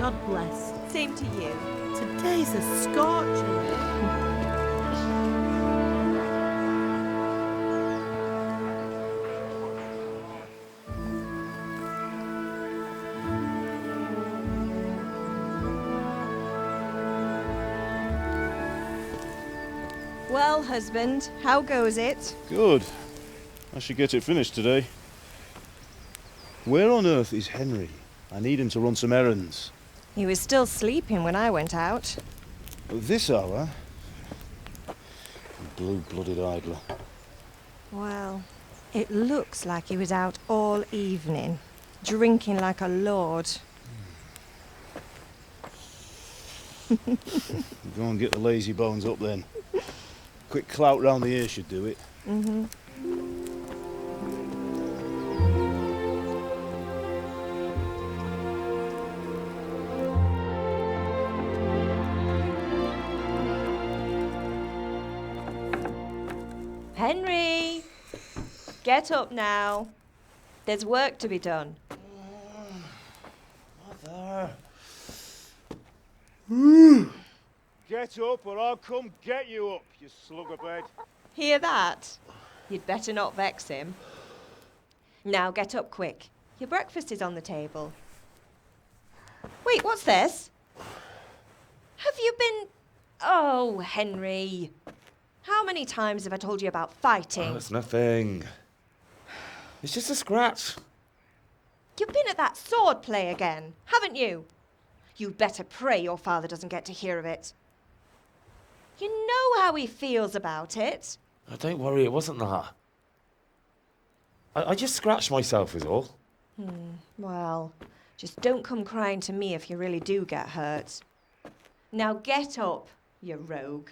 God bless. Same to you. Today's a scorcher. Well, husband, how goes it? Good. I should get it finished today. Where on earth is Henry? I need him to run some errands. He was still sleeping when I went out. At this hour? Blue-blooded idler. Well, it looks like he was out all evening, drinking like a lord. Go and get the lazy bones up then. Quick clout round the ear should do it. Mm-hmm. Henry! Get up now. There's work to be done. Mother! Get up or I'll come get you up, you slugabed. Hear that? You'd better not vex him. Now get up quick. Your breakfast is on the table. Wait, what's this? Have you been... Oh, Henry. How many times have I told you about fighting? Oh, it's nothing. It's just a scratch. You've been at that sword play again, haven't you? You'd better pray your father doesn't get to hear of it. You know how he feels about it. Oh, don't worry, it wasn't that. I just scratched myself is all. Well, just don't come crying to me if you really do get hurt. Now get up, you rogue.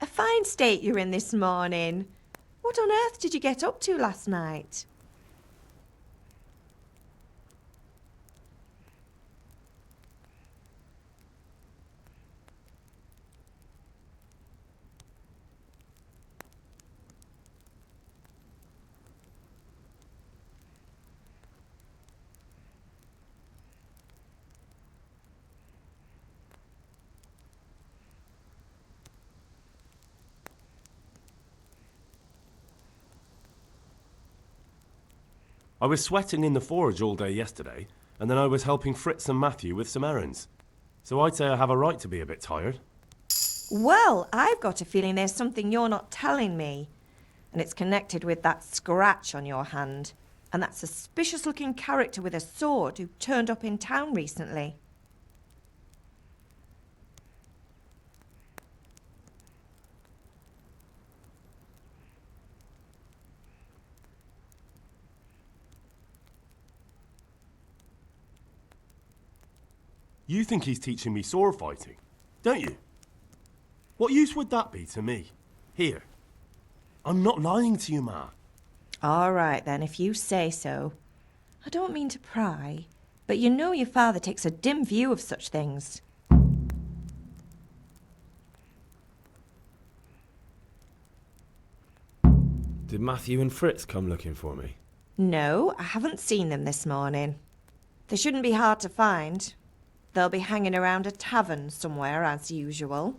A fine state you're in this morning. What on earth did you get up to last night? I was sweating in the forge all day yesterday, and then I was helping Fritz and Matthew with some errands. So I'd say I have a right to be a bit tired. Well, I've got a feeling there's something you're not telling me. And it's connected with that scratch on your hand. And that suspicious-looking character with a sword who turned up in town recently. You think he's teaching me sword fighting, don't you? What use would that be to me? Here. I'm not lying to you, Ma. All right, then, if you say so. I don't mean to pry, but you know your father takes a dim view of such things. Did Matthew and Fritz come looking for me? No, I haven't seen them this morning. They shouldn't be hard to find. They'll be hanging around a tavern somewhere, as usual.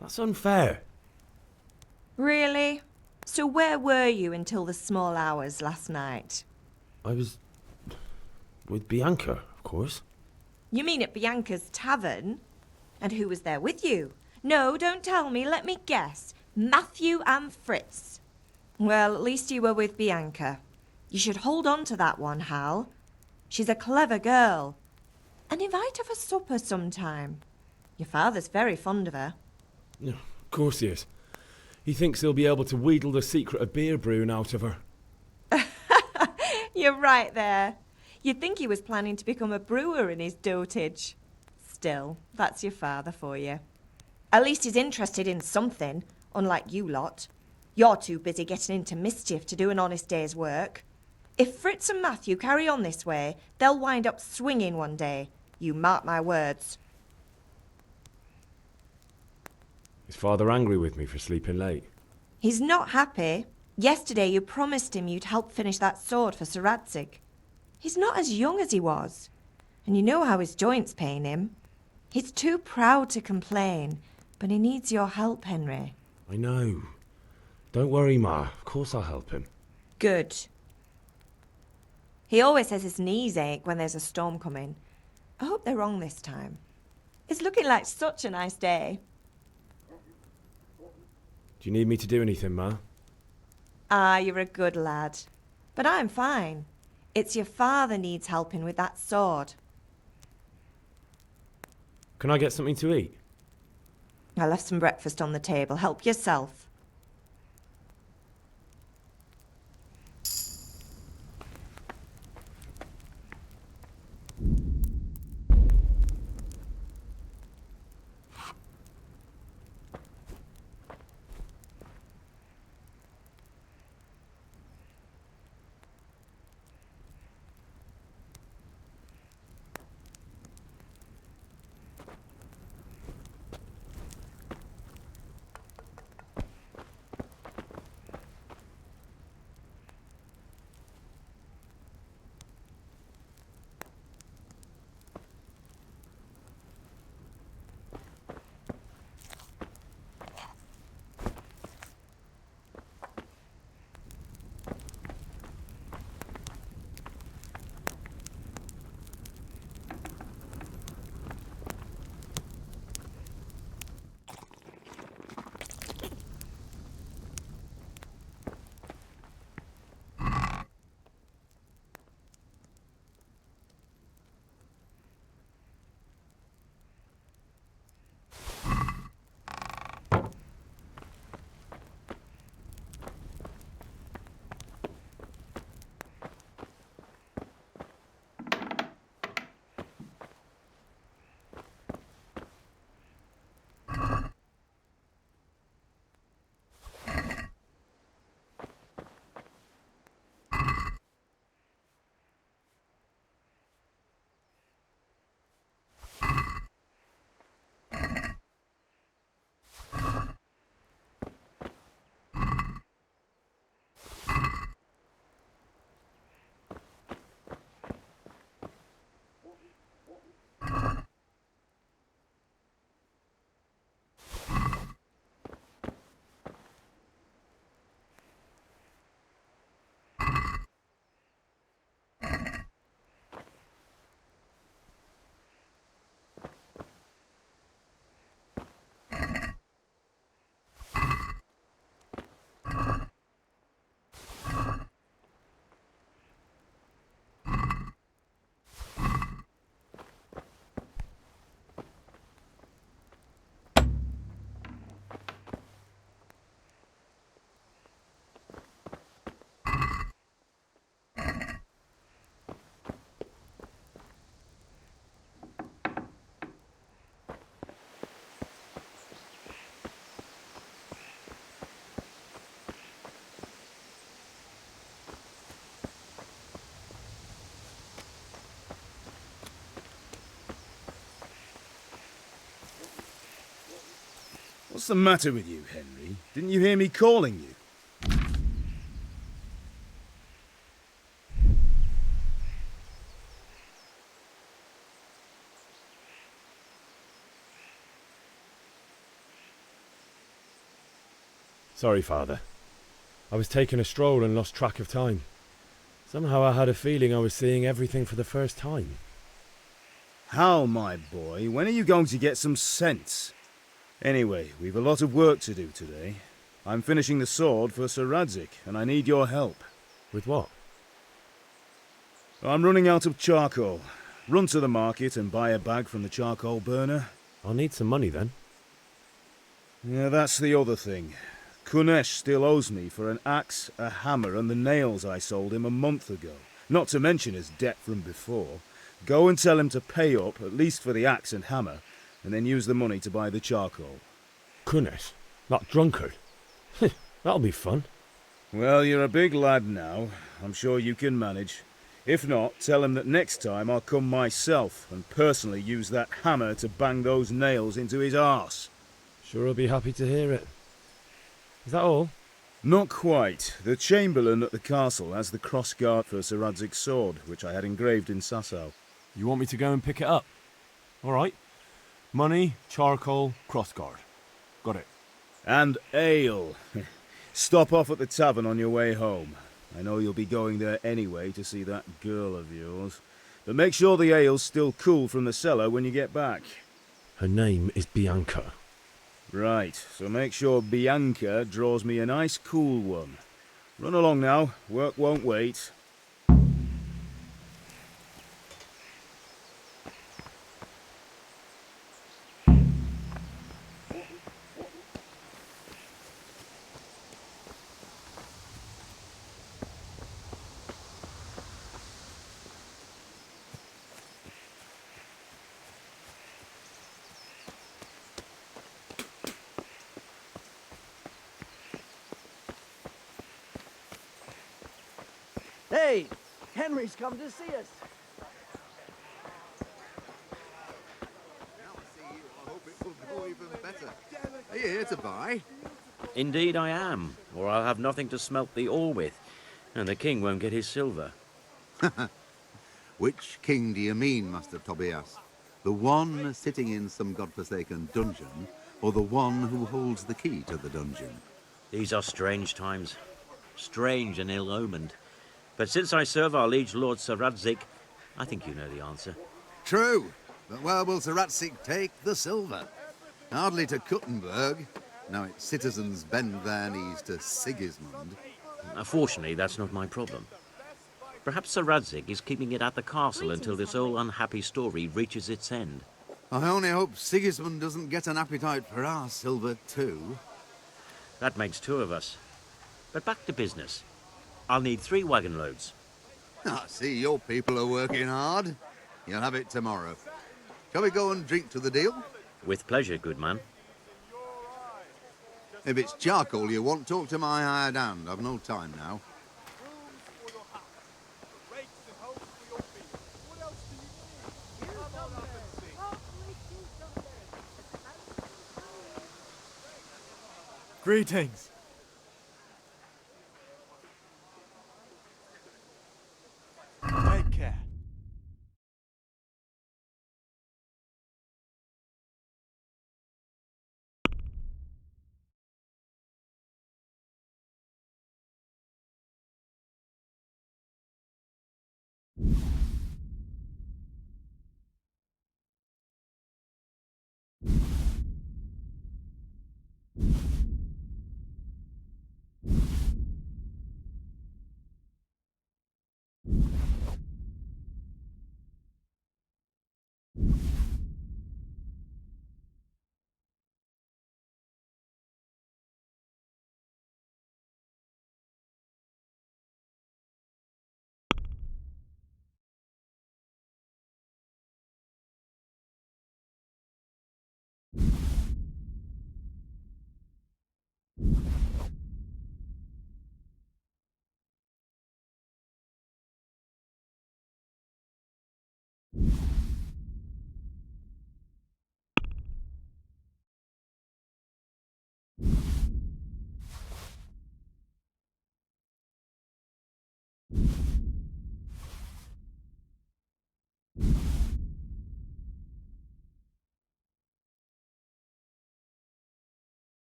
That's unfair. Really? So where were you until the small hours last night? I was... with Bianca, of course. You mean at Bianca's tavern? And who was there with you? No, don't tell me, let me guess. Matthew and Fritz. Well, at least you were with Bianca. You should hold on to that one, Hal. She's a clever girl. And invite her for supper sometime. Your father's very fond of her. Yeah, of course he is. He thinks he'll be able to wheedle the secret of beer brewing out of her. You're right there. You'd think he was planning to become a brewer in his dotage. Still, that's your father for you. At least he's interested in something, unlike you lot. You're too busy getting into mischief to do an honest day's work. If Fritz and Matthew carry on this way, they'll wind up swinging one day. You mark my words. Is father angry with me for sleeping late? He's not happy. Yesterday you promised him you'd help finish that sword for Sir Radzig. He's not as young as he was, and you know how his joints pain him. He's too proud to complain, but he needs your help, Henry. I know. Don't worry, Ma. Of course I'll help him. Good. He always says his knees ache when there's a storm coming. I hope they're wrong this time. It's looking like such a nice day. Do you need me to do anything, Ma? Ah, you're a good lad. But I'm fine. It's your father needs helping with that sword. Can I get something to eat? I left some breakfast on the table. Help yourself. What's the matter with you, Henry? Didn't you hear me calling you? Sorry, Father. I was taking a stroll and lost track of time. Somehow I had a feeling I was seeing everything for the first time. How, my boy? When are you going to get some sense? Anyway, we've a lot of work to do today. I'm finishing the sword for Sir Radzik, and I need your help. With what? I'm running out of charcoal. Run to the market and buy a bag from the charcoal burner. I'll need some money then. Yeah, that's the other thing. Kunesh still owes me for an axe, a hammer, and the nails I sold him a month ago. Not to mention his debt from before. Go and tell him to pay up, at least for the axe and hammer, and then use the money to buy the charcoal. Kunesh? That drunkard? That'll be fun. Well, you're a big lad now. I'm sure you can manage. If not, tell him that next time I'll come myself and personally use that hammer to bang those nails into his arse. Sure I'll be happy to hear it. Is that all? Not quite. The Chamberlain at the castle has the crossguard for Sir Radzik's sword, which I had engraved in Sasau. You want me to go and pick it up? All right. Money, charcoal, crossguard. Got it. And ale. Stop off at the tavern on your way home. I know you'll be going there anyway to see that girl of yours. But make sure the ale's still cool from the cellar when you get back. Her name is Bianca. Right, so make sure Bianca draws me a nice cool one. Run along now, work won't wait. Hey, Henry's come to see us. Are you here to buy? Indeed I am, or I'll have nothing to smelt the ore with, and the king won't get his silver. Which king do you mean, Master Tobias? The one sitting in some godforsaken dungeon, or the one who holds the key to the dungeon? These are strange times, strange and ill-omened. But since I serve our liege lord Sir Radzik, I think you know the answer. True, but where will Sir Ratzik take the silver? Hardly to Kuttenberg. Now its citizens bend their knees to Sigismund. Fortunately, that's not my problem. Perhaps Sir Radzik is keeping it at the castle until this whole unhappy story reaches its end. I only hope Sigismund doesn't get an appetite for our silver too. That makes two of us. But back to business. I'll need 3 wagon loads. I see your people are working hard. You'll have it tomorrow. Shall we go and drink to the deal? With pleasure, good man. If it's charcoal you want, talk to my hired hand. I've no time now. Greetings. Take care.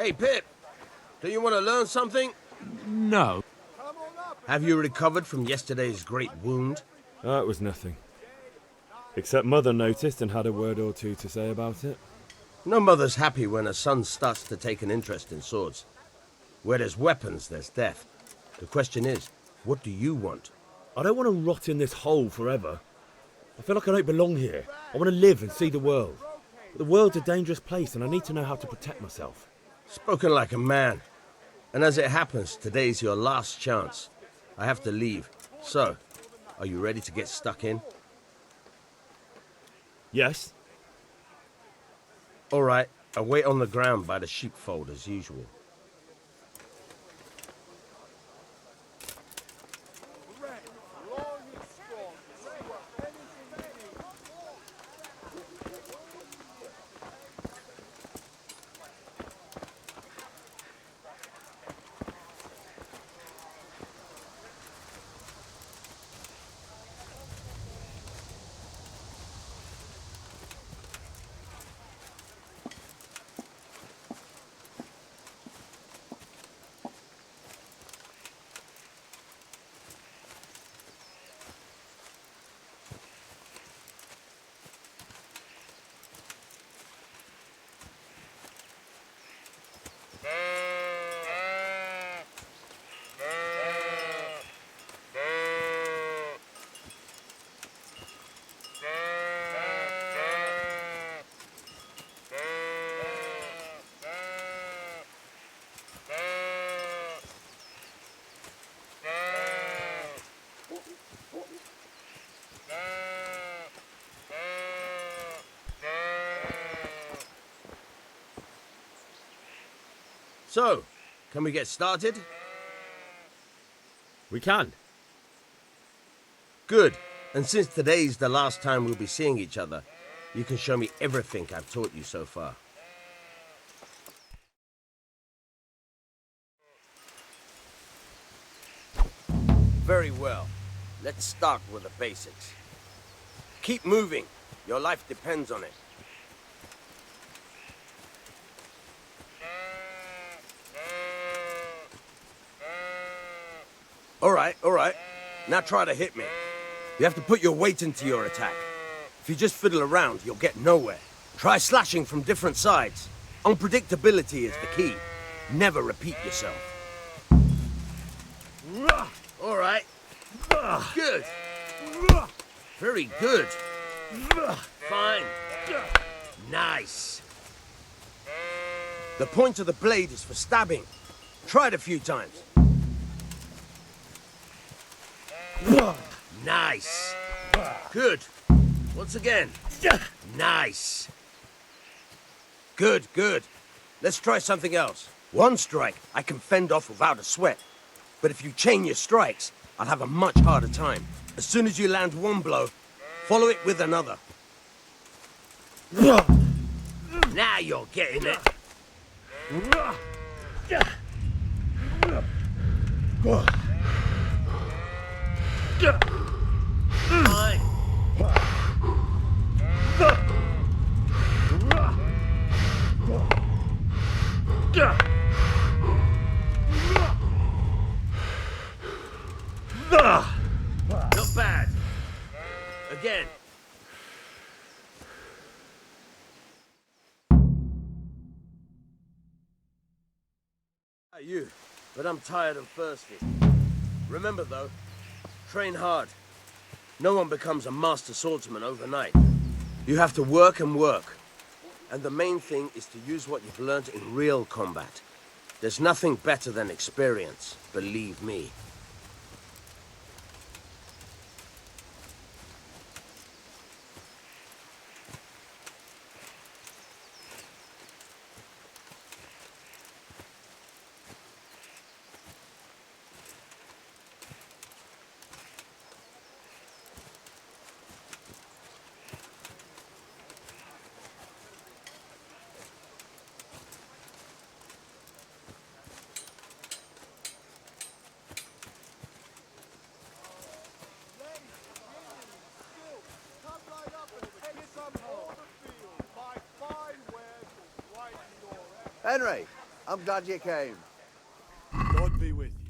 Hey, Pip. Do you want to learn something? No. Have you recovered from yesterday's great wound? That was nothing. Except Mother noticed and had a word or two to say about it. No mother's happy when her son starts to take an interest in swords. Where there's weapons, there's death. The question is, what do you want? I don't want to rot in this hole forever. I feel like I don't belong here. I want to live and see the world. But the world's a dangerous place and I need to know how to protect myself. Spoken like a man. And as it happens, today's your last chance. I have to leave. So, are you ready to get stuck in? Yes? All right, I'll wait on the ground by the sheepfold as usual. So, can we get started? We can. Good. And since today's the last time we'll be seeing each other, you can show me everything I've taught you so far. Very well. Let's start with the basics. Keep moving. Your life depends on it. All right. Now try to hit me. You have to put your weight into your attack. If you just fiddle around, you'll get nowhere. Try slashing from different sides. Unpredictability is the key. Never repeat yourself. All right. Good. Very good. Fine. Nice. The point of the blade is for stabbing. Try it a few times. Nice. Good. Once again. Nice. Good. Let's try something else. One strike I can fend off without a sweat. But if you chain your strikes, I'll have a much harder time. As soon as you land one blow, follow it with another. Now you're getting it. Fine. Not bad. Again. You, but I'm tired and thirsty. Remember though, train hard. No one becomes a master swordsman overnight. You have to work and work. And the main thing is to use what you've learned in real combat. There's nothing better than experience, believe me. Henry, I'm glad you came. God be with you.